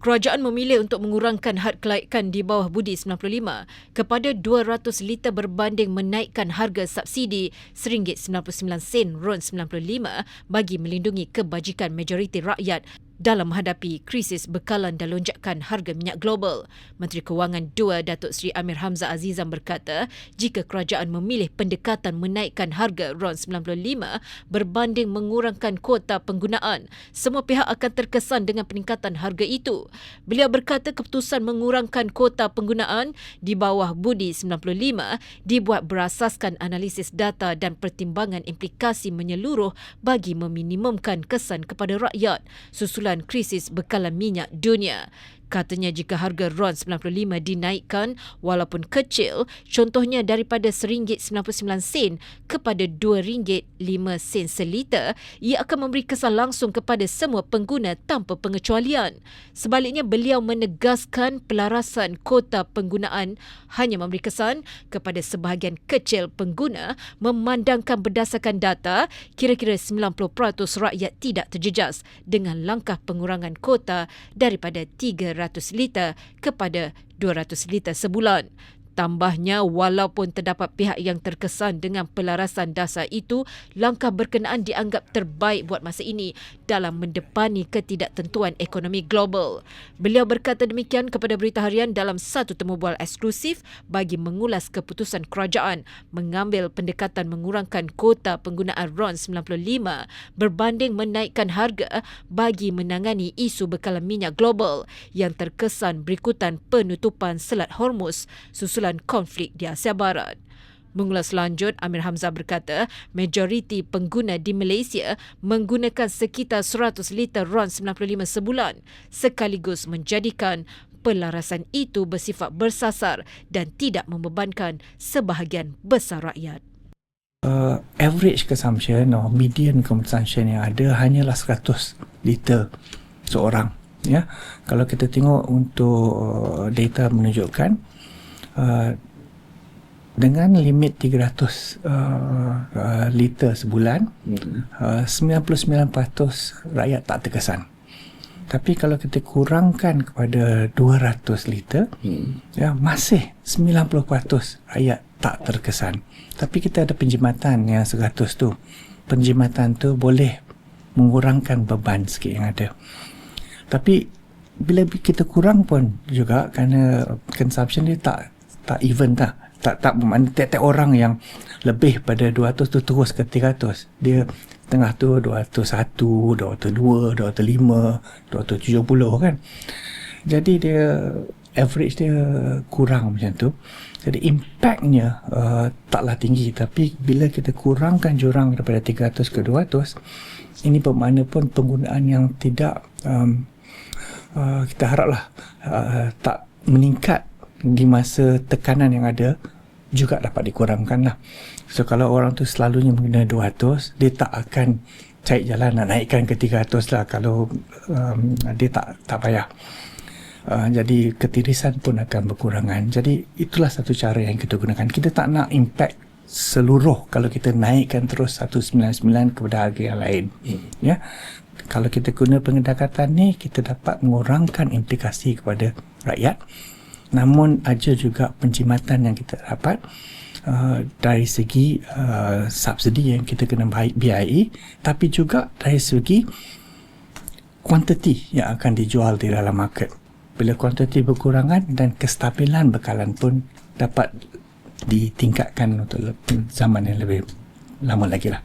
Kerajaan memilih untuk mengurangkan had kelaikan di bawah budi 95 kepada 200 liter berbanding menaikkan harga subsidi RM1.99 RON 95 bagi melindungi kebajikan majoriti rakyat dalam menghadapi krisis bekalan dan lonjakan harga minyak global. Menteri Kewangan II Datuk Seri Amir Hamzah Azizam berkata, jika kerajaan memilih pendekatan menaikkan harga RON 95 berbanding mengurangkan kuota penggunaan, semua pihak akan terkesan dengan peningkatan harga itu. Beliau berkata keputusan mengurangkan kuota penggunaan di bawah budi 95 dibuat berasaskan analisis data dan pertimbangan implikasi menyeluruh bagi meminimumkan kesan kepada rakyat susulan krisis bekalan minyak dunia. Katanya jika harga RON 95 dinaikkan walaupun kecil, contohnya daripada RM1.99 kepada RM2.05 seliter, ia akan memberi kesan langsung kepada semua pengguna tanpa pengecualian. Sebaliknya, beliau menegaskan pelarasan kuota penggunaan hanya memberi kesan kepada sebahagian kecil pengguna, memandangkan berdasarkan data, kira-kira 90% rakyat tidak terjejas dengan langkah pengurangan kuota daripada 300 liter kepada 200 liter sebulan. Tambahnya, walaupun terdapat pihak yang terkesan dengan pelarasan dasar itu, langkah berkenaan dianggap terbaik buat masa ini dalam mendepani ketidaktentuan ekonomi global. Beliau berkata demikian kepada Berita Harian dalam satu temu bual eksklusif bagi mengulas keputusan kerajaan mengambil pendekatan mengurangkan kuota penggunaan RON 95 berbanding menaikkan harga bagi menangani isu bekalan minyak global yang terkesan berikutan penutupan Selat Hormuz susulan konflik di Asia Barat. Mengulas lanjut, Amir Hamzah berkata majoriti pengguna di Malaysia menggunakan sekitar 100 liter RON 95 sebulan, sekaligus menjadikan pelarasan itu bersifat bersasar dan tidak membebankan sebahagian besar rakyat. Average consumption atau median consumption yang ada hanyalah 100 liter seorang. Ya, kalau kita tengok untuk data menunjukkan dengan limit 300 liter sebulan, 99% rakyat tak terkesan. Tapi kalau kita kurangkan kepada 200 liter, ya, masih 90% rakyat tak terkesan. Tapi kita ada penjimatan yang 100 tu. Penjimatan tu boleh mengurangkan beban sikit yang ada. Tapi bila kita kurang pun juga, kerana consumption dia tak even tak bermakna tiap-tiap orang yang lebih pada 200 tu terus ke 300. Dia tengah tu 201, 202, 205, 270 kan. Jadi dia average dia kurang macam tu. Jadi impactnya taklah tinggi. Tapi bila kita kurangkan jurang daripada 300 ke 200, ini bermakna pun penggunaan yang tidak kita haraplah tak meningkat di masa tekanan yang ada juga dapat dikurangkan lah. So kalau orang tu selalunya mengguna 200, dia tak akan cari jalan nak naikkan ke 300 lah kalau dia tak payah. Jadi ketirisan pun akan berkurangan. Jadi itulah satu cara yang kita gunakan. Kita tak nak impact seluruh kalau kita naikkan terus 199 kepada harga yang lain. Ya, kalau kita guna pendekatan ni, kita dapat mengurangkan implikasi kepada rakyat. Namun ada juga penjimatan yang kita dapat dari segi subsidi yang kita kena biayai, tapi juga dari segi kuantiti yang akan dijual di dalam market. Bila kuantiti berkurangan dan kestabilan bekalan pun dapat ditingkatkan untuk zaman yang lebih lama lagi lah.